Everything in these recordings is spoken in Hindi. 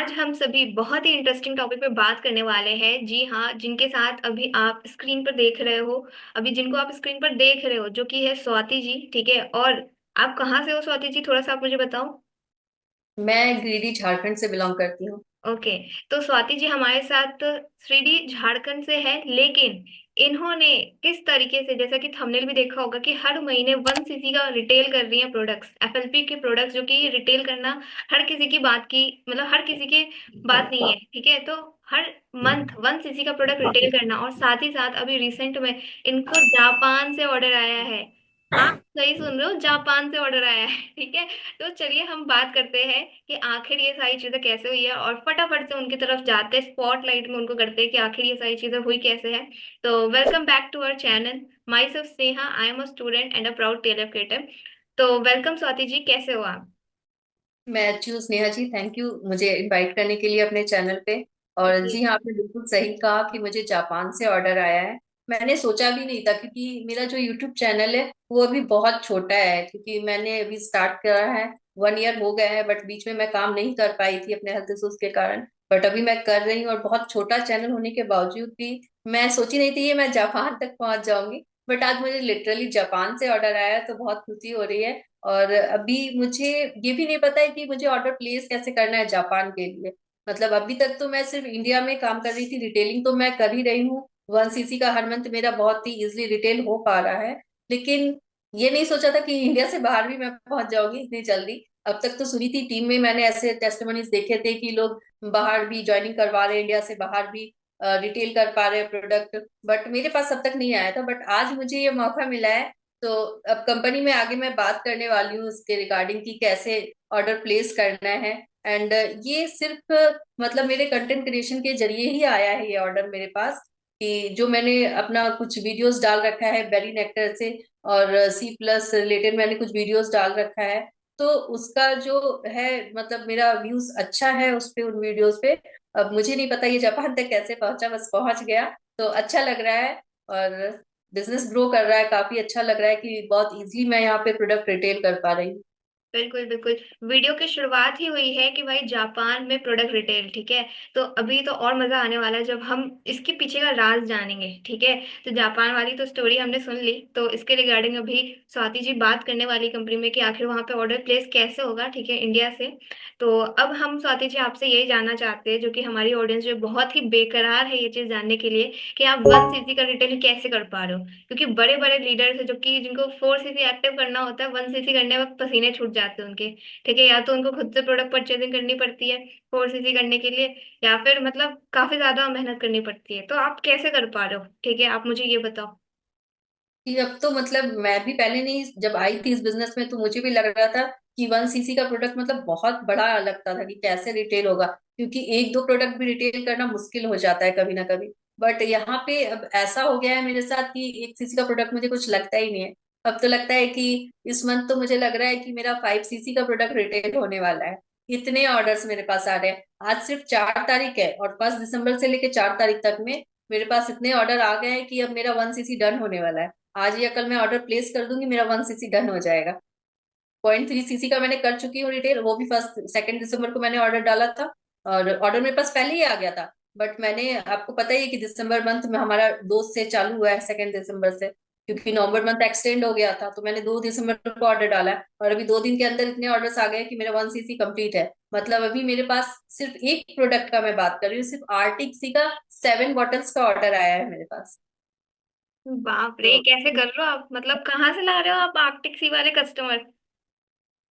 आज हम सभी बहुत ही इंटरेस्टिंग टॉपिक पे बात करने वाले हैं। जी हाँ, जिनके साथ अभी आप स्क्रीन पर देख रहे हो, अभी जिनको आप स्क्रीन पर देख रहे हो, जो कि है स्वाति जी। ठीक है। और आप कहाँ से हो स्वाति जी, थोड़ा सा आप मुझे बताओ। मैं गिरिडीह झारखंड से बिलोंग करती हूँ। ओके। तो स्वाति जी हमारे साथ श्रीडी झारखंड से है, लेकिन इन्होंने किस तरीके से, जैसा कि थंबनेल भी देखा होगा, कि हर महीने 1 सीसी का रिटेल कर रही है प्रोडक्ट्स, एफएलपी के प्रोडक्ट्स, जो कि रिटेल करना हर किसी की बात की, मतलब हर किसी की बात नहीं है। ठीक है। तो हर मंथ 1 सीसी का प्रोडक्ट रिटेल करना, और साथ ही साथ अभी रिसेंट में इनको जापान से ऑर्डर आया है। आप सही सुन रहे हो, जापान से ऑर्डर आया है। ठीक है। तो चलिए हम बात करते हैं कि आखिर ये सारी चीजें कैसे हुई है, और फटाफट से उनकी तरफ जाते हैं, स्पॉटलाइट में उनको करते हैं कि आखिर ये सारी चीजें हुई कैसे है। तो welcome back to our channel. Myself Sneha, I am a student and a proud tailor creator. तो वेलकम स्वाति जी, कैसे हो आप? मैं अच्छी हूँ स्नेहा जी, थैंक यू मुझे इनवाइट करने के लिए अपने चैनल पे। और जी। जी हाँ, आपने बिल्कुल सही कहा कि मुझे जापान से ऑर्डर आया है। मैंने सोचा भी नहीं था क्योंकि मेरा जो यूट्यूब चैनल है वो अभी बहुत छोटा है, क्योंकि मैंने अभी स्टार्ट करा है। 1 ईयर हो गया है, बट बीच में मैं काम नहीं कर पाई थी अपने हेल्थ इश्यूज के कारण। बट अभी मैं कर रही हूँ, और बहुत छोटा चैनल होने के बावजूद भी मैं सोची नहीं थी ये मैं जापान तक पहुंच जाऊंगी। बट आज मुझे लिटरली जापान से ऑर्डर आया है, तो बहुत खुशी हो रही है। और अभी मुझे ये भी नहीं पता है कि मुझे ऑर्डर प्लेस कैसे करना है जापान के लिए। मतलब अभी तक तो मैं सिर्फ इंडिया में काम कर रही थी, रिटेलिंग तो मैं कर ही रही हूँ। 1 सीसी का हर मंथ मेरा बहुत ही इजिली रिटेल हो पा रहा है। लेकिन ये नहीं सोचा था कि इंडिया से बाहर भी मैं पहुंच जाऊंगी इतनी जल्दी। अब तक तो सुनी थी टीम में, मैंने ऐसे टेस्टिमोनीज देखे थे कि लोग बाहर भी ज्वाइनिंग करवा रहे हैं, इंडिया से बाहर भी रिटेल कर पा रहे हैं प्रोडक्ट। बट मेरे पास अब तक नहीं आया था, बट आज मुझे ये मौका मिला है। तो अब कंपनी में आगे मैं बात करने वाली हूँ उसके रिगार्डिंग कि कैसे ऑर्डर प्लेस करना है। एंड ये सिर्फ मतलब मेरे कंटेंट क्रिएशन के जरिए ही आया है ये ऑर्डर मेरे पास। कि जो मैंने अपना कुछ वीडियोस डाल रखा है बेली नेक्टर से, और सी प्लस रिलेटेड मैंने कुछ वीडियोस डाल रखा है। तो उसका जो है, मतलब मेरा व्यूज अच्छा है उस पे, उन वीडियोस पे। अब मुझे नहीं पता ये जापान तक कैसे पहुंचा, बस पहुंच गया। तो अच्छा लग रहा है। और बिजनेस ग्रो कर रहा है, काफी अच्छा लग रहा है कि बहुत इजी मैं यहाँ पे प्रोडक्ट रिटेल कर पा रही हूँ। बिल्कुल बिल्कुल। वीडियो की शुरुआत ही हुई है कि भाई जापान में प्रोडक्ट रिटेल। ठीक है। तो अभी तो और मजा आने वाला है जब हम इसके पीछे का राज जानेंगे। ठीक है। तो जापान वाली तो स्टोरी हमने सुन ली, तो इसके रिगार्डिंग अभी स्वाति जी बात करने वाली कंपनी में कि आखिर वहां पे ऑर्डर प्लेस कैसे होगा। ठीक है, इंडिया से। तो अब हम स्वाति जी आपसे यही जानना चाहते हैं, जो कि हमारी ऑडियंस जो बहुत ही बेकरार है ये चीज जानने के लिए, कि आप 1 सीसी का रिटेल कैसे कर पा रहे हो। क्योंकि बड़े बड़े लीडर्स है जो कि जिनको 4 सीसी एक्टिव करना होता है, 1 सीसी करने वक्त पसीने छूट जाते हैं उनके। ठीक है। या तो उनको खुद से प्रोडक्ट परचेजिंग करनी पड़ती है 4 सीसी करने के लिए, या फिर मतलब काफी ज्यादा मेहनत करनी पड़ती है। तो आप कैसे कर पा रहे हो? ठीक है, आप मुझे ये बताओ। कि अब तो मतलब मैं भी पहले नहीं, जब आई थी इस बिजनेस में तो मुझे भी लग रहा था कि 1 सीसी का प्रोडक्ट मतलब बहुत बड़ा लगता था कि कैसे रिटेल होगा, क्योंकि एक दो प्रोडक्ट भी रिटेल करना मुश्किल हो जाता है कभी ना कभी। बट यहाँ पे अब ऐसा हो गया है मेरे साथ कि 1 सीसी का प्रोडक्ट मुझे कुछ लगता ही नहीं है। अब तो लगता है कि इस मंथ तो मुझे लग रहा है कि मेरा 5 सीसी का प्रोडक्ट रिटेल होने वाला है। इतने ऑर्डर्स मेरे पास आ रहे हैं। आज सिर्फ 4 तारीख है, और 1 दिसंबर से लेके 4 तारीख तक में मेरे पास इतने ऑर्डर आ गए हैं कि अब मेरा 1 सीसी डन होने वाला है। आज या कल मैं ऑर्डर प्लेस कर दूंगी, मेरा 1 सीसी डन हो जाएगा। 0.3 सीसी का मैंने कर चुकी हूँ रिटेल, वो भी 1 2 दिसंबर को मैंने ऑर्डर डाला था। और ऑर्डर मेरे पास पहले ही आ गया था। बट मैंने, आपको पता ही है कि दिसंबर मंथ में हमारा 2 से चालू हुआ है, 2 दिसंबर से। क्योंकि नवंबर मंथ एक्सटेंड हो गया था, तो मैंने 2 दिसंबर को ऑर्डर डाला है, और अभी 2 दिन के अंदर इतने ऑर्डर्स आ गए कि मेरा 1 सीसी कंप्लीट है। मतलब अभी मेरे पास सिर्फ एक प्रोडक्ट का मैं बात कर रही हूँ, सिर्फ आर्टिक सी का 7 बॉटल्स का ऑर्डर आया है मेरे पास। बाप रे, तो कैसे कर रहे हो आप? मतलब कहाँ से ला रहे हो आप आर्टिक सी वाले कस्टमर?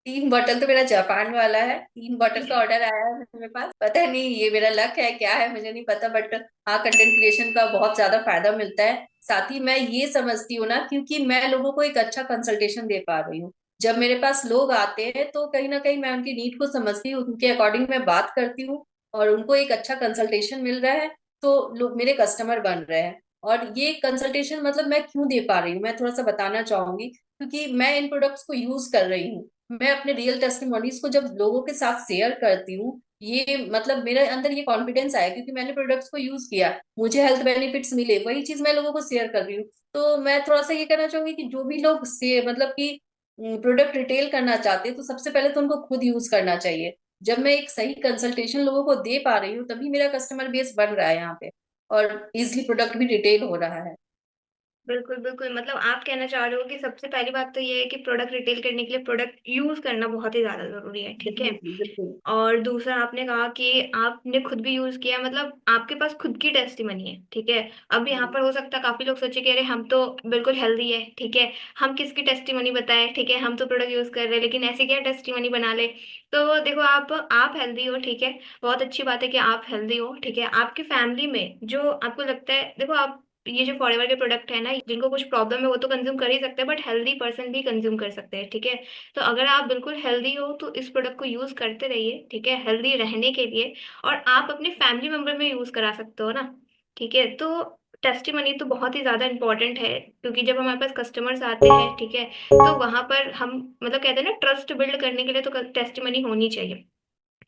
3 बॉटल तो मेरा जापान वाला है, 3 बॉटल का ऑर्डर आया है मेरे पास। पता नहीं ये मेरा लक है क्या है, मुझे नहीं पता। बट हाँ, कंटेंट क्रिएशन का बहुत ज्यादा फायदा मिलता है। साथ ही मैं ये समझती हूँ ना, क्योंकि मैं लोगों को एक अच्छा कंसल्टेशन दे पा रही हूँ। जब मेरे पास लोग आते हैं तो कहीं ना कहीं मैं उनकी नीड को समझती हूँ, उनके अकॉर्डिंग मैं बात करती हूँ, और उनको एक अच्छा कंसल्टेशन मिल रहा है। तो लोग मेरे कस्टमर बन रहे हैं। और ये कंसल्टेशन मतलब मैं क्यों दे पा रही हूँ, मैं थोड़ा सा बताना चाहूंगी। क्योंकि मैं इन प्रोडक्ट्स को यूज कर रही हूँ। मैं अपने रियल टेस्टिमोनीज को जब लोगों के साथ शेयर करती हूँ, ये मतलब मेरे अंदर ये कॉन्फिडेंस आया क्योंकि मैंने प्रोडक्ट्स को यूज किया, मुझे हेल्थ बेनिफिट्स मिले, वही चीज मैं लोगों को शेयर कर रही हूँ। तो मैं थोड़ा सा ये कहना चाहूंगी कि जो भी लोग से मतलब कि प्रोडक्ट रिटेल करना चाहते हैं, तो सबसे पहले तो उनको खुद यूज करना चाहिए। जब मैं एक सही कंसल्टेशन लोगों को दे पा रही हूँ तभी मेरा कस्टमर बेस बढ़ रहा है यहाँ पे, और इजिली प्रोडक्ट भी रिटेल हो रहा है। बिल्कुल बिल्कुल, मतलब आप कहना चाह रहे हो कि सबसे पहली बात तो ये है कि प्रोडक्ट रिटेल करने के लिए प्रोडक्ट यूज करना बहुत ही ज्यादा जरूरी है, ठीक है। डेफिनेटली, बिल्कुल। और दूसरा आपने कहा कि आपने खुद भी यूज किया, मतलब आपके पास खुद की टेस्टिमनी है, ठीक है। अब यहाँ जी पर हो सकता है काफी लोग सोचे कि अरे हम तो बिल्कुल हेल्दी है, ठीक है, हम किसकी टेस्टिमनी बताएं, ठीक है, हम तो प्रोडक्ट यूज कर रहे हैं, लेकिन ऐसे क्या टेस्टिमनी बना ले। तो देखो आप हेल्दी हो, ठीक है, बहुत अच्छी बात है कि आप हेल्दी हो, ठीक है। आपकी फैमिली में जो आपको लगता है, देखो आप ये जो फॉरएवर के प्रोडक्ट है ना, जिनको कुछ प्रॉब्लम है वो तो कंज्यूम कर ही सकते हैं, बट हेल्दी पर्सन भी कंज्यूम कर सकते हैं, ठीक है। तो अगर आप बिल्कुल हेल्दी हो तो इस प्रोडक्ट को यूज करते रहिए, ठीक है, हेल्दी रहने के लिए। और आप अपने फैमिली मेंबर में यूज करा सकते हो ना, ठीक है। तो टेस्टिमनी तो बहुत ही ज्यादा इंपॉर्टेंट है, क्योंकि जब हमारे पास कस्टमर्स आते हैं, ठीक है, तो वहां पर हम मतलब कहते हैं ना, ट्रस्ट बिल्ड करने के लिए तो टेस्टिमनी होनी चाहिए,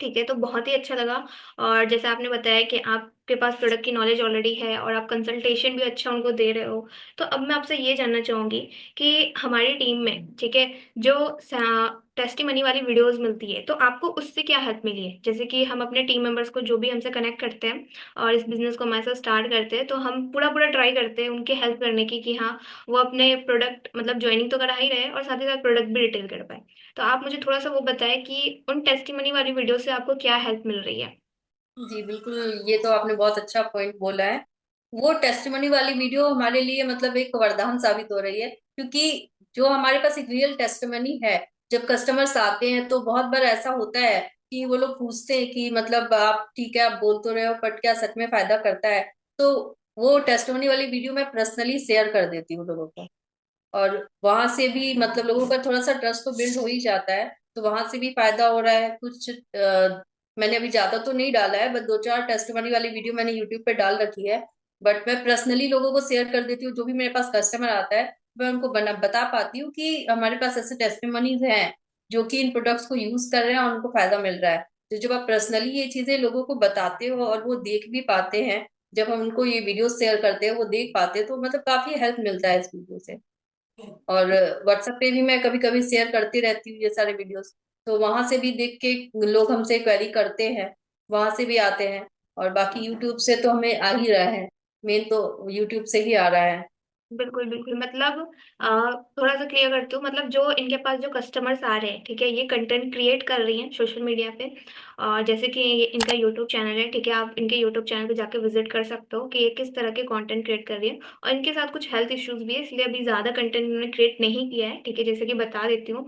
ठीक है। तो बहुत ही अच्छा लगा। और जैसे आपने बताया कि आपके पास प्रोडक्ट की नॉलेज ऑलरेडी है और आप कंसल्टेशन भी अच्छा उनको दे रहे हो, तो अब मैं आपसे ये जानना चाहूंगी कि हमारी टीम में, ठीक है, जो टेस्टिमनी वाली वीडियोस मिलती है, तो आपको उससे क्या हेल्प मिली है? जैसे कि हम अपने टीम मेंबर्स को जो भी हमसे कनेक्ट करते हैं और इस बिजनेस को हमारे साथ स्टार्ट करते हैं, तो हम पूरा पूरा ट्राई करते हैं उनकी हेल्प करने की, कि हाँ वो अपने प्रोडक्ट मतलब ज्वाइनिंग तो करा ही रहे और साथ ही साथ प्रोडक्ट भी रिटेल कर पाए। तो आप मुझे थोड़ा सा वो बताएं कि उन टेस्टिमनी वाली वीडियो से आपको क्या हेल्प मिल रही है। जी बिल्कुल, ये तो आपने बहुत अच्छा पॉइंट बोला है। वो टेस्टिमनी वाली वीडियो हमारे लिए मतलब एक वरदान साबित हो रही है, क्योंकि जो हमारे पास एक रियल टेस्टिमनी है, जब कस्टमर्स आते हैं तो बहुत बार ऐसा होता है कि वो लोग पूछते हैं कि मतलब आप ठीक है, आप बोल तो रहे हो बट क्या सच में फायदा करता है? तो वो टेस्टिमनी वाली वीडियो मैं पर्सनली शेयर कर देती हूँ लोगों को, और वहां से भी मतलब लोगों का थोड़ा सा ट्रस्ट तो बिल्ड हो ही जाता है। तो वहां से भी फायदा हो रहा है कुछ। मैंने अभी ज्यादा तो नहीं डाला है, बस दो चार टेस्टिमनी वाली वीडियो मैंने यूट्यूब पे डाल रखी है। बट मैं पर्सनली लोगों को शेयर कर देती हूँ, जो भी मेरे पास कस्टमर आता है मैं उनको बता पाती हूँ कि हमारे पास ऐसे टेस्टिमनीज हैं जो कि इन प्रोडक्ट्स को यूज कर रहे हैं और उनको फायदा मिल रहा है। तो जब आप पर्सनली ये चीजें लोगों को बताते हो और वो देख भी पाते हैं, जब हम उनको ये वीडियो शेयर करते हैं वो देख पाते हैं, तो मतलब काफी हेल्प मिलता है इस वीडियो से। और व्हाट्सएप पे भी मैं कभी कभी शेयर करती रहती हूँ ये सारे वीडियोस, तो वहां से भी देख के लोग हमसे क्वेरी करते हैं, वहां से भी आते हैं। और बाकी यूट्यूब से तो हमें आ ही रहा है, मेन तो यूट्यूब से ही आ रहा है। बिल्कुल बिल्कुल, मतलब थोड़ा सा क्लियर करती हूँ, मतलब जो इनके पास जो कस्टमर्स आ रहे हैं, ठीक है, ये कंटेंट क्रिएट कर रही हैं सोशल मीडिया पे। और जैसे कि ये इनका यूट्यूब चैनल है, ठीक है, आप इनके यूट्यूब चैनल पे जाके विजिट कर सकते हो कि ये किस तरह के कंटेंट क्रिएट कर रही है। और इनके साथ कुछ हेल्थ इश्यूज भी है, इसलिए अभी ज्यादा कंटेंट इन्होंने क्रिएट नहीं किया है, ठीक है। जैसे कि बता देती हूँ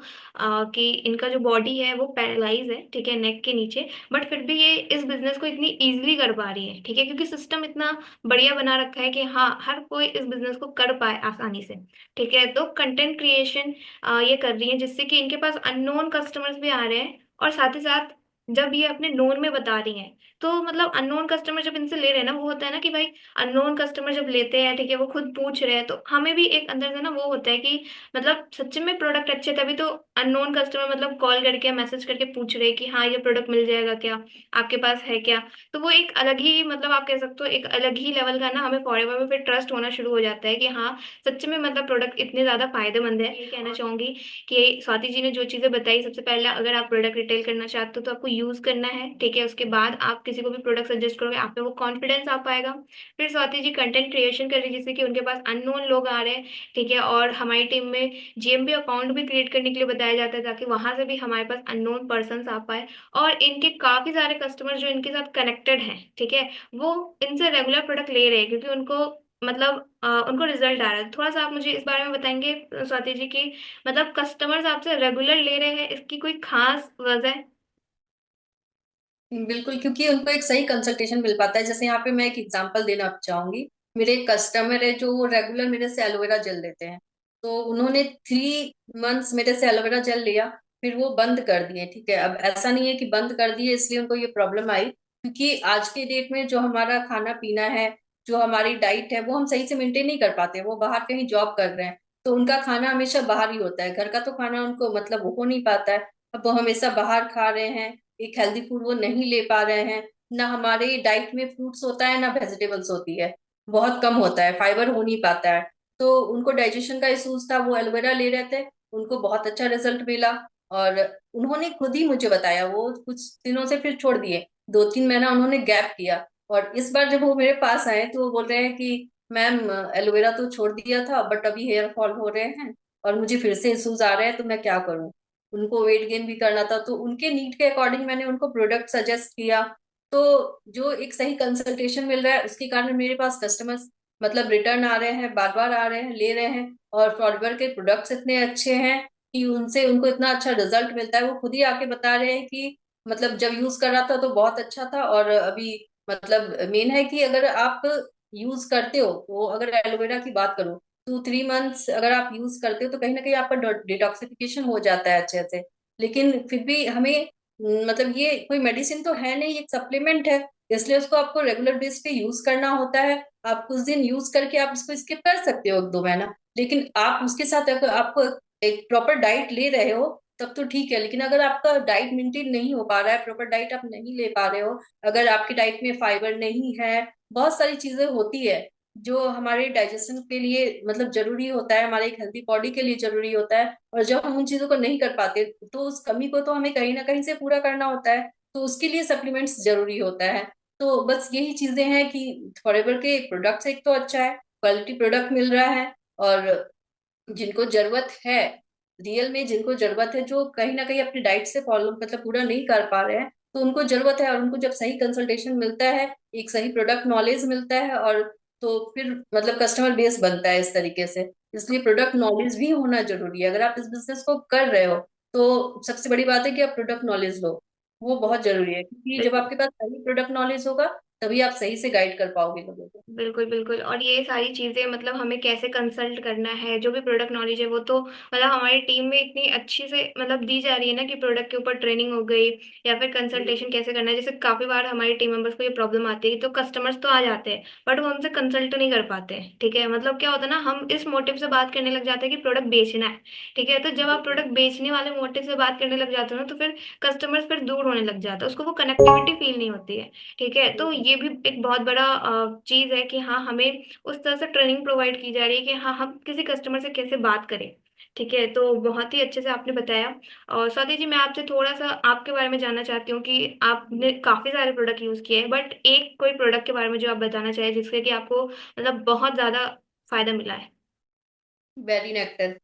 कि इनका जो बॉडी है वो पैरालाइज है, ठीक है, नेक के नीचे, बट फिर भी ये इस बिजनेस को इतनी इजिली कर पा रही है, ठीक है, क्योंकि सिस्टम इतना बढ़िया बना रखा है कि हाँ हर कोई इस बिजनेस को कर पाए आसानी से, ठीक है। तो कंटेंट क्रिएशन ये कर रही है, जिससे कि इनके पास अननोन कस्टमर्स भी आ रहे हैं, और साथ ही साथ जब ये अपने नोन में बता रही हैं, तो मतलब अननोन कस्टमर जब इनसे ले रहे हैं ना, वो होता है ना कि भाई अननोन कस्टमर जब लेते हैं, ठीक है, वो खुद पूछ रहे हैं, तो हमें भी एक अंदर से ना वो होता है कि मतलब सच्ची में प्रोडक्ट अच्छे, तभी तो अननोन कस्टमर मतलब कॉल करके मैसेज करके पूछ रहे हैं कि हाँ ये प्रोडक्ट मिल जाएगा क्या, आपके पास है क्या। तो वो एक अलग ही मतलब आप कह सकते हो एक अलग ही लेवल का ना हमें फॉरएवर में फिर ट्रस्ट होना शुरू हो जाता है कि हाँ सच में मतलब प्रोडक्ट इतने ज्यादा फायदेमंद है। ये कहना चाहूंगी कि स्वाति जी ने जो चीजें बताई, सबसे पहले अगर आप प्रोडक्ट रिटेल करना चाहते हो तो आपको यूज करना है, ठीक है, उसके बाद आप किसी को भी प्रोडक्ट सजेस्ट करोगे, आप में वो कॉन्फिडेंस आ पाएगा। फिर स्वाति जी कंटेंट क्रिएशन कर रही है, जिससे कि उनके पास अननोन लोग आ रहे हैं, ठीक है, और हमारी टीम में जीएमबी अकाउंट भी क्रिएट करने के लिए बताया जाता है, ताकि वहां से भी हमारे पास अननोन पर्सन आ पाए। और इनके काफी सारे कस्टमर जो इनके साथ कनेक्टेड हैं, ठीक है, वो इनसे रेगुलर प्रोडक्ट ले रहे हैं, क्योंकि उनको मतलब उनको रिजल्ट आ रहा है। थोड़ा सा आप मुझे इस बारे में बताएंगे स्वाति जी की मतलब कस्टमर्स आपसे रेगुलर ले रहे हैं, इसकी कोई खास वजह? बिल्कुल, क्योंकि उनको एक सही कंसल्टेशन मिल पाता है। जैसे यहाँ पे मैं एक एग्जांपल देना चाहूंगी। मेरे एक कस्टमर है जो रेगुलर मेरे से एलोवेरा जेल लेते हैं, तो उन्होंने 3 मंथ्स मेरे से एलोवेरा जेल लिया, फिर वो बंद कर दिए। ठीक है, अब ऐसा नहीं है कि बंद कर दिए इसलिए उनको ये प्रॉब्लम आई, क्योंकि आज के डेट में जो हमारा खाना पीना है, जो हमारी डाइट है, वो हम सही से मेंटेन नहीं कर पाते। वो बाहर कहीं जॉब कर रहे हैं, तो उनका खाना हमेशा बाहर ही होता है, घर का तो खाना उनको मतलब वो हो नहीं पाता है। अब वो हमेशा बाहर खा रहे हैं, एक हेल्दी फूड वो नहीं ले पा रहे हैं। ना हमारे डाइट में फ्रूट्स होता है ना वेजिटेबल्स होती है, बहुत कम होता है, फाइबर हो नहीं पाता है। तो उनको डाइजेशन का इश्यूज था, वो एलोवेरा ले रहे थे, उनको बहुत अच्छा रिजल्ट मिला। और उन्होंने खुद ही मुझे बताया, वो कुछ दिनों से फिर छोड़ दिए, 2-3 महीना उन्होंने गैप किया। और इस बार जब वो मेरे पास आए तो वो बोल रहे हैं कि मैम, एलोवेरा तो छोड़ दिया था बट अभी हेयर फॉल हो रहे हैं और मुझे फिर से इश्यूज आ रहे हैं, तो मैं क्या करूं। उनको वेट गेन भी करना था, तो उनके नीड के अकॉर्डिंग मैंने उनको प्रोडक्ट सजेस्ट किया। तो जो एक सही कंसल्टेशन मिल रहा है उसके कारण मेरे पास कस्टमर्स मतलब रिटर्न आ रहे हैं, बार बार आ रहे हैं, ले रहे हैं। और फॉरवर के प्रोडक्ट्स इतने अच्छे हैं कि उनसे उनको इतना अच्छा रिजल्ट मिलता है, वो खुद ही आके बता रहे हैं कि मतलब जब यूज कर रहा था तो बहुत अच्छा था, और अभी मतलब मेन है कि अगर आप यूज करते हो, तो अगर एलोवेरा की बात करूं, 2-3 मंथ्स अगर आप यूज करते हो तो कहीं ना कहीं आपका डिटॉक्सिफिकेशन हो जाता है अच्छे से। लेकिन फिर भी हमें मतलब ये कोई मेडिसिन तो है नहीं, एक सप्लीमेंट है, इसलिए उसको आपको रेगुलर बेस पे यूज करना होता है। आप कुछ दिन यूज करके आप इसको स्किप कर सकते हो 1-2 महीना, लेकिन आप उसके साथ अगर आपको एक प्रॉपर डाइट ले रहे हो तब तो ठीक है। लेकिन अगर आपका डाइट मेंटेन नहीं हो पा रहा है, प्रॉपर डाइट आप नहीं ले पा रहे हो, अगर आपकी डाइट में फाइबर नहीं है, बहुत सारी चीजें होती है जो हमारे डाइजेशन के लिए मतलब जरूरी होता है, हमारे एक हेल्थी बॉडी के लिए जरूरी होता है, और जब हम उन चीजों को नहीं कर पाते तो उस कमी को तो हमें कहीं ना कहीं से पूरा करना होता है, तो उसके लिए सप्लीमेंट्स जरूरी होता है। तो बस यही चीजें हैं कि फॉरएवर के प्रोडक्ट्स एक तो अच्छा है, क्वालिटी प्रोडक्ट मिल रहा है, और जिनको जरूरत है, रियल में जिनको जरूरत है, जो कहीं ना कहीं अपनी डाइट से फॉलो मतलब पूरा नहीं कर पा रहे हैं, तो उनको जरूरत है, और उनको जब सही कंसल्टेशन मिलता है, एक सही प्रोडक्ट नॉलेज मिलता है, और तो फिर मतलब कस्टमर बेस बनता है इस तरीके से। इसलिए प्रोडक्ट नॉलेज भी होना जरूरी है, अगर आप इस बिजनेस को कर रहे हो तो सबसे बड़ी बात है कि आप प्रोडक्ट नॉलेज लो, वो बहुत जरूरी है, क्योंकि जब बिल्कुल आपके पास सही प्रोडक्ट नॉलेज होगा तभी आप सही से गाइड कर पाओगे लोगों को। बिल्कुल बिल्कुल। और ये सारी चीजें मतलब हमें कैसे कंसल्ट करना है, जो भी प्रोडक्ट नॉलेज है वो तो मतलब हमारी टीम में इतनी अच्छी से मतलब दी जा रही है ना, कि प्रोडक्ट के ऊपर ट्रेनिंग हो गई, या फिर कंसल्टेशन कैसे करना है। जैसे काफी बार हमारी टीम मेंबर्स को ये प्रॉब्लम आती है, तो कस्टमर्स तो आ जाते हैं बट वो हमसे कंसल्ट नहीं कर पाते हैं। ठीक है, मतलब क्या होता है ना, हम इस मोटिव से बात करने लग जाते हैं कि प्रोडक्ट बेचना है। ठीक है, तो जब आप प्रोडक्ट बेचने वाले मोटिव से बात करने लग जाते हो ना, तो फिर कस्टमर्स फिर दूर होने लग जाता है, उसको वो कनेक्टिविटी फील नहीं होती है। ठीक है, तो ये भी एक बहुत बड़ा चीज है कि हाँ, हमें उस तरह से ट्रेनिंग प्रोवाइड की जा रही है कि हाँ, हम किसी कस्टमर से कैसे बात करें। ठीक है, तो बहुत ही अच्छे से आपने बताया। और स्वाति जी, मैं आपसे थोड़ा सा आपके बारे में जानना चाहती हूँ कि आपने काफी सारे प्रोडक्ट यूज किए हैं, बट एक कोई प्रोडक्ट के बारे में जो आप बताना चाहें जिससे कि आपको मतलब बहुत ज्यादा फायदा मिला है। Berry nectar,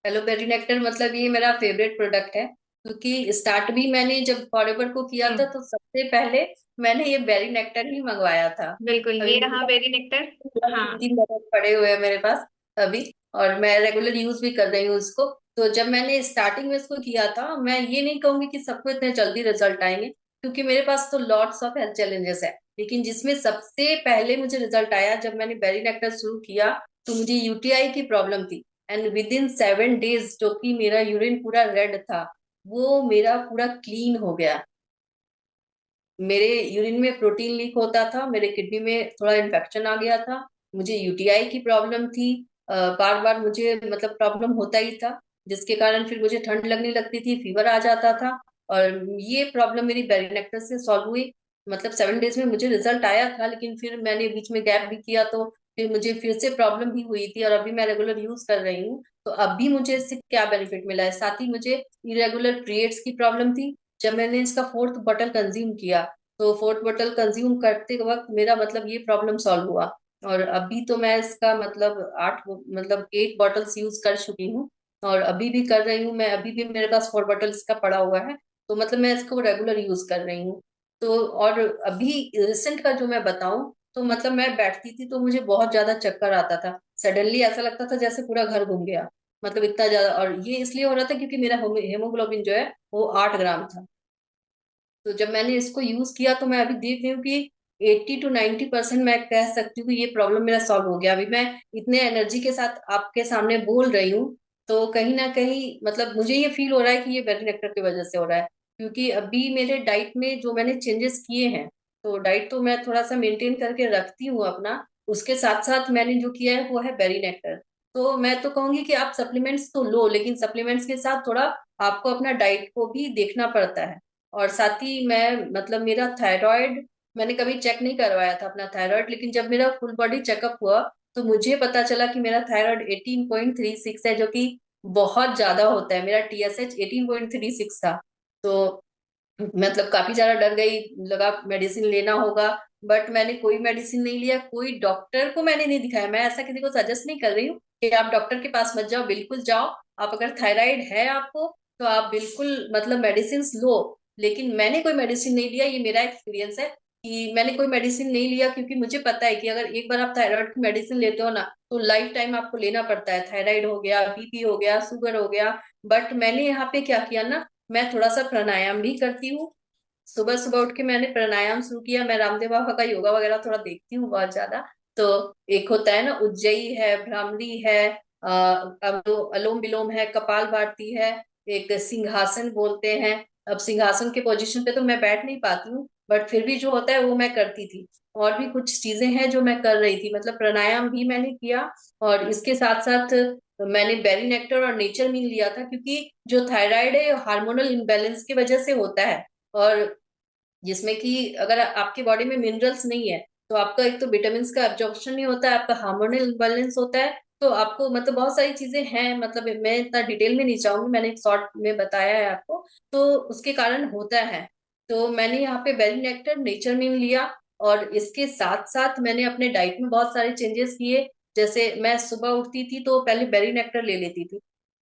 hello berry nectar मतलब ये मेरा फेवरेट प्रोडक्ट है, क्योंकि स्टार्ट भी मैंने जब फॉरएवर को किया था हम्म। तो सबसे पहले मैंने ये बेरी नेक्टर ही मंगवाया था। बिल्कुल, अभी ये मेरे रहा पास वेरी नेक्टर। हाँ। 3-3 बॉटल पड़े हुए हैं मेरे पास अभी, और मैं रेगुलर यूज भी कर रही हूँ इसको। तो जब मैंने स्टार्टिंग में इसको किया था, मैं ये नहीं कहूंगी कि सबको इतने जल्दी रिजल्ट आएंगे, क्योंकि मेरे पास तो लॉट्स ऑफ हेल्थ चैलेंजेस है, लेकिन जिसमें सबसे पहले मुझे रिजल्ट आया जब मैंने बेरी नेक्टर शुरू किया, तो मुझे यूटीआई की प्रॉब्लम थी। एंड विद इन 7 डेज जो कि मेरा यूरिन पूरा रेड था, वो मेरा पूरा क्लीन हो गया। मेरे यूरिन में प्रोटीन लीक होता था, मेरे किडनी में थोड़ा इन्फेक्शन आ गया था, मुझे यूटीआई की प्रॉब्लम थी, बार बार मुझे मतलब प्रॉब्लम होता ही था, जिसके कारण फिर मुझे ठंड लगने लगती थी, फीवर आ जाता था। और ये प्रॉब्लम मेरी बेरिनेक्टर से सॉल्व हुई, मतलब 7 डेज में मुझे रिजल्ट आया था, लेकिन फिर मैंने बीच में गैप भी किया, तो फिर मुझे फिर से प्रॉब्लम भी हुई थी, और अभी मैं रेगुलर यूज कर रही हूँ। तो अभी मुझे इससे क्या बेनिफिट मिला है, साथ ही मुझे इरेगुलर पीरियड्स की प्रॉब्लम थी, जब मैंने इसका 4th बॉटल कंज्यूम किया, तो 4th बॉटल कंज्यूम करते वक्त मेरा मतलब ये प्रॉब्लम सॉल्व हुआ। और अभी तो मैं इसका मतलब 8 बॉटल्स यूज कर चुकी हूँ, और अभी भी कर रही हूँ, मैं अभी भी मेरे पास 4 बॉटल्स का पड़ा हुआ है, तो मतलब मैं इसको रेगुलर यूज कर रही हूँ। तो और अभी रिसेंट का जो मैं बताऊं, तो मतलब मैं बैठती थी तो मुझे बहुत ज्यादा चक्कर आता था, सडनली ऐसा लगता था जैसे पूरा घर घूम गया, मतलब इतना ज्यादा। और ये इसलिए हो रहा था क्योंकि मेरा हेमोग्लोबिन जो है वो 8 ग्राम था। तो जब मैंने इसको यूज किया तो मैं अभी देख रही हूँ कि 80 to 90% मैं कह सकती हूँ कि ये प्रॉब्लम मेरा सॉल्व हो गया। अभी मैं इतने एनर्जी के साथ आपके सामने बोल रही हूँ, तो कहीं ना कहीं मतलब मुझे ये फील हो रहा है कि ये वेरी नेक्टर की वजह से हो रहा है, क्योंकि अभी मेरे डाइट में जो मैंने चेंजेस किए हैं, तो डाइट तो मैं थोड़ा सा मेंटेन करके रखती हूँ अपना, उसके साथ साथ मैंने जो किया है वो है बेरी नेक्टर। तो मैं तो कहूंगी कि आप सप्लीमेंट्स तो लो, लेकिन सप्लीमेंट्स के साथ थोड़ा आपको अपना डाइट को भी देखना पड़ता है। और साथ ही मैं मतलब मेरा थायराइड, मैंने कभी चेक नहीं करवाया था अपना थायराइड, लेकिन जब मेरा फुल बॉडी चेकअप हुआ तो मुझे पता चला कि मेरा थायराइड 18.36 है, जो कि बहुत ज्यादा होता है। मेरा TSH 18.36 था। तो मतलब काफी ज्यादा डर गई, लगा मेडिसिन लेना होगा। बट मैंने कोई मेडिसिन नहीं लिया, कोई डॉक्टर को मैंने नहीं दिखाया। मैं ऐसा किसी को सजेस्ट नहीं कर रही हूँ कि आप डॉक्टर के पास मत जाओ, बिल्कुल जाओ। आप अगर थायराइड है आपको तो आप बिल्कुल मतलब मेडिसिन लो। लेकिन मैंने कोई मेडिसिन नहीं लिया, ये मेरा एक्सपीरियंस है कि मैंने कोई मेडिसिन नहीं लिया, क्योंकि मुझे पता है कि अगर एक बार आप थायराइड की मेडिसिन लेते हो ना तो लाइफ टाइम आपको लेना पड़ता है। थायराइड हो गया, BP हो गया, शुगर हो गया। बट मैंने यहाँ पे क्या किया ना, मैं थोड़ा सा प्राणायाम भी करती हूँ। सुबह सुबह उठ के मैंने प्राणायाम शुरू किया। मैं रामदेव बाबा का योगा वगैरह थोड़ा देखती हूँ बहुत ज्यादा। तो एक होता है ना, उज्जयी है, भ्रामरी है, अलोम विलोम है, कपाल भारती है, एक सिंहासन बोलते हैं। अब सिंहासन के पोजीशन पे तो मैं बैठ नहीं पाती हूँ, बट फिर भी जो होता है वो मैं करती थी। और भी कुछ चीजें हैं जो मैं कर रही थी, मतलब प्राणायाम भी मैंने किया। और इसके साथ साथ मैंने बेरी नेक्टर और नेचर मिल लिया था, क्योंकि जो थायराइड है हार्मोनल इम्बेलेंस की वजह से होता है। और जिसमें कि अगर आपके बॉडी में मिनरल्स नहीं है तो आपका एक तो विटामिन का एब्जॉर्प्शन नहीं होता है, आपका हार्मोनल इम्बैलेंस होता है। तो आपको मतलब बहुत सारी चीजें हैं, मतलब मैं इतना डिटेल में नहीं चाहूंगी, मैंने एक शॉर्ट में बताया है आपको। तो उसके कारण होता है। तो मैंने यहाँ पे बेरी नेक्टर नेचर नीम लिया। और इसके साथ साथ मैंने अपने डाइट में बहुत सारे चेंजेस किए। जैसे मैं सुबह उठती थी तो पहले बेरी नेक्टर ले लेती थी।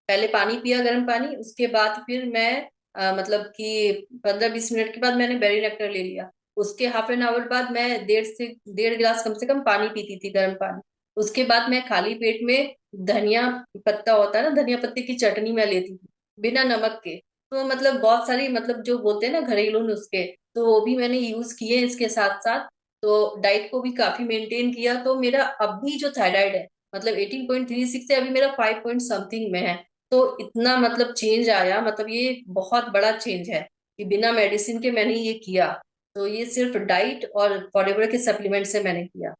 पहले पानी पिया, गर्म पानी, उसके बाद फिर मैं मतलब कि 15-20 मिनट के बाद मैंने बेरी नेक्टर ले लिया। उसके हाफ एन आवर बाद मैं 1.5 से 1.5 गिलास कम से कम पानी पीती थी, गर्म पानी। उसके बाद मैं खाली पेट में धनिया पत्ता होता है ना, धनिया पत्ते की चटनी मैं लेती थी, बिना नमक के। तो मतलब बहुत सारी, मतलब जो बोलते हैं ना घरेलू नुस्खे, तो वो भी मैंने यूज किए इसके साथ साथ। तो डाइट को भी काफी मेंटेन किया। तो मेरा अभी जो थायराइड है, मतलब 18.36 से अभी मेरा 5 पॉइंट समथिंग में है। तो इतना मतलब चेंज आया, मतलब ये बहुत बड़ा चेंज है कि बिना मेडिसिन के मैंने ये किया। तो ये सिर्फ डाइट और फॉरएवर के सप्लीमेंट से मैंने किया।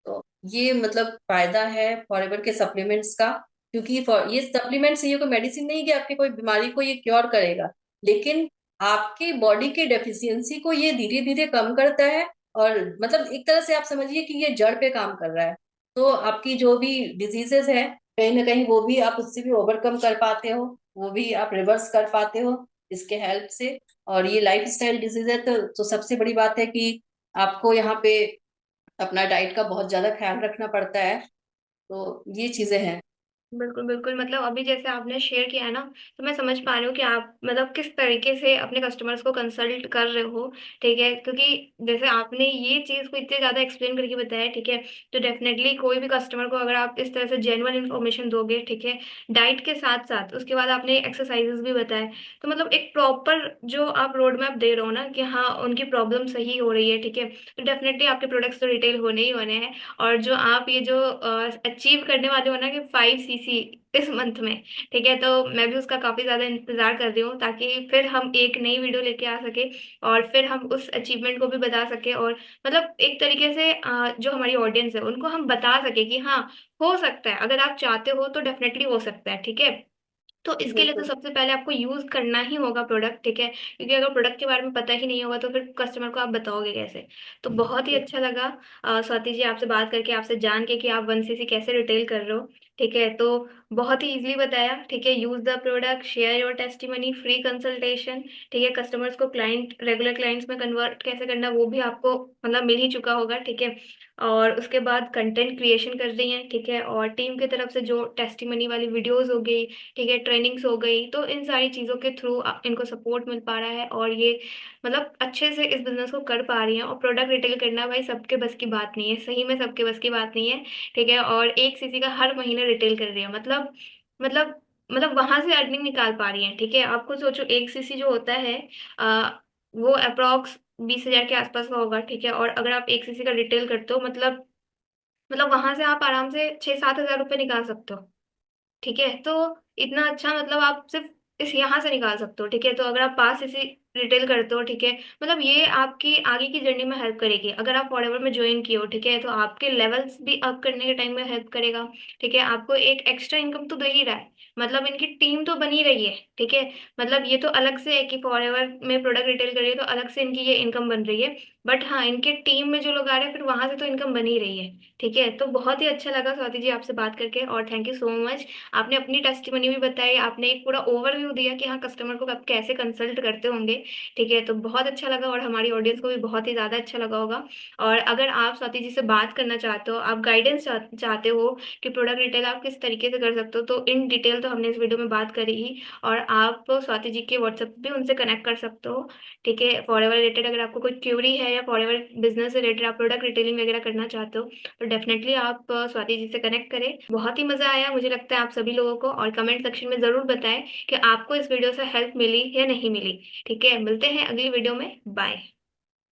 तो ये मतलब फायदा है फॉरएवर के सप्लीमेंट्स का। क्योंकि ये सप्लीमेंट्स, ये कोई मेडिसिन नहीं कि आपके कोई बीमारी को ये क्योर करेगा, लेकिन आपके बॉडी के डेफिशिएंसी को ये धीरे धीरे कम करता है। और मतलब एक तरह से आप समझिए कि ये जड़ पे काम कर रहा है। तो आपकी जो भी डिजीजेस है, कहीं ना कहीं वो भी आप उससे भी ओवरकम कर पाते हो, वो भी आप रिवर्स कर पाते हो इसके हेल्प से। और ये लाइफ स्टाइल डिजीज है, तो सबसे बड़ी बात है कि आपको यहाँ पे अपना डाइट का बहुत ज्यादा ख्याल रखना पड़ता है। तो ये चीजें हैं। बिल्कुल बिल्कुल, मतलब अभी जैसे आपने शेयर किया है ना, तो मैं समझ पा रही हूँ कि आप मतलब किस तरीके से अपने कस्टमर्स को कंसल्ट कर रहे हो। ठीक है, क्योंकि जैसे आपने ये चीज को इतने ज्यादा एक्सप्लेन करके बताया, ठीक है, तो डेफिनेटली कोई भी कस्टमर को अगर आप इस तरह से जेन्युइन इन्फॉर्मेशन दोगे, ठीक है, डाइट के साथ साथ उसके बाद आपने एक्सरसाइजेस भी बताए, तो मतलब एक प्रॉपर जो आप रोड मैप दे रहे हो ना कि हाँ उनकी प्रॉब्लम सही हो रही है, ठीक है, तो डेफिनेटली आपके प्रोडक्ट्स तो रिटेल होने ही होने हैं। और जो आप ये जो अचीव करने वाले हो ना कि 5 cc इस मंथ में, ठीक है, तो मैं भी उसका काफी ज्यादा इंतजार कर रही हूँ, ताकि फिर हम एक नई वीडियो लेके आ सके और फिर हम उस अचीवमेंट को भी बता सके, और मतलब एक तरीके से जो हमारी ऑडियंस है उनको हम बता सके कि हाँ हो सकता है, अगर आप चाहते हो तो डेफिनेटली हो सकता है, ठीक है। तो इसके लिए तो बिल्कुल। सबसे पहले आपको यूज करना ही होगा प्रोडक्ट, ठीक है, क्योंकि अगर प्रोडक्ट के बारे में पता ही नहीं होगा तो फिर कस्टमर को आप बताओगे कैसे। तो बहुत ही अच्छा लगा स्वाति जी आपसे बात करके, आपसे जान के कि आप 1 cc कैसे रिटेल कर रहे हो। ठीक है, तो बहुत ही इजीली बताया, ठीक है, use the product, share your testimony, free consultation, ठीक है, कस्टमर्स को क्लाइंट रेगुलर क्लाइंट्स में कन्वर्ट कैसे करना वो भी आपको मतलब मिल ही चुका होगा, ठीक है। और उसके बाद कंटेंट क्रिएशन कर रही हैं, ठीक है, और टीम की तरफ से जो टेस्टिमनी वाली वीडियोस हो गई, ठीक है, ट्रेनिंग्स हो गई, तो इन सारी चीज़ों के थ्रू इनको सपोर्ट मिल पा रहा है, और ये मतलब अच्छे से इस बिजनेस को कर पा रही हैं। और प्रोडक्ट रिटेल करना भाई सबके बस की बात नहीं है, सही में सबके बस की बात नहीं है, ठीक है। और 1 cc का हर महीने रिटेल कर रही है, मतलब मतलब वहां से अर्निंग निकाल पा रही है, ठीक है। आपको सोचो 1 cc जो होता है आ, वो अप्रोक्स 20,000 के आसपास का होगा, ठीक है, और अगर आप 1 cc का रिटेल करते हो मतलब वहां से आप आराम से 6-7 हजार रुपये निकाल सकते हो, ठीक है। तो इतना अच्छा मतलब आप सिर्फ इस यहाँ से निकाल सकते हो, ठीक है। तो अगर आप पास इसी रिटेल करते हो, ठीक है, मतलब ये आपकी आगे की जर्नी में हेल्प करेगी। अगर आप फॉरएवर में ज्वाइन किए हो, ठीक है, तो आपके लेवल्स भी अप करने के टाइम में हेल्प करेगा, ठीक है। आपको एक एक्स्ट्रा इनकम तो दे ही रहा है, मतलब इनकी टीम तो बनी रही है, ठीक है। मतलब ये तो अलग से है कि फॉरएवर में प्रोडक्ट रिटेल कर रही है तो अलग से इनकी ये इनकम बन रही है। बट हाँ, इनके टीम में जो लोग आ रहे हैं फिर वहां से तो इनकम बन ही रही है। ठीक है, तो बहुत ही अच्छा लगा स्वाति जी आपसे बात करके, और थैंक यू सो मच। आपने अपनी टेस्टिमनी भी बताई, आपने एक पूरा ओवरव्यू दिया कि हाँ कस्टमर को आप कैसे कंसल्ट करते होंगे। ठीक है, तो बहुत अच्छा लगा, और हमारी ऑडियंस को भी बहुत ही ज्यादा अच्छा लगा होगा। और अगर आप स्वाति जी से बात करना चाहते हो, आप गाइडेंस चाहते हो कि प्रोडक्ट रिटेल आप किस तरीके से कर सकते हो, तो इन डिटेल तो हमने इस वीडियो में बात करी ही। और आप स्वाति जी के व्हाट्सएप पे भी उनसे कनेक्ट कर सकते हो। ठीक है, फॉरएवर रिलेटेड अगर आपको कोई क्यूरी है या फॉरएवर बिजनेस से रिलेटेड आप प्रोडक्ट रिटेलिंग वगैरह करना चाहते हो, तो डेफिनेटली आप स्वाति जी से कनेक्ट करें। बहुत ही मजा आया मुझे लगता है आप सभी लोगों को, और कमेंट सेक्शन में जरूर बताएं कि आपको इस वीडियो से हेल्प मिली या नहीं मिली। ठीक है, मिलते हैं अगली वीडियो में, बाय।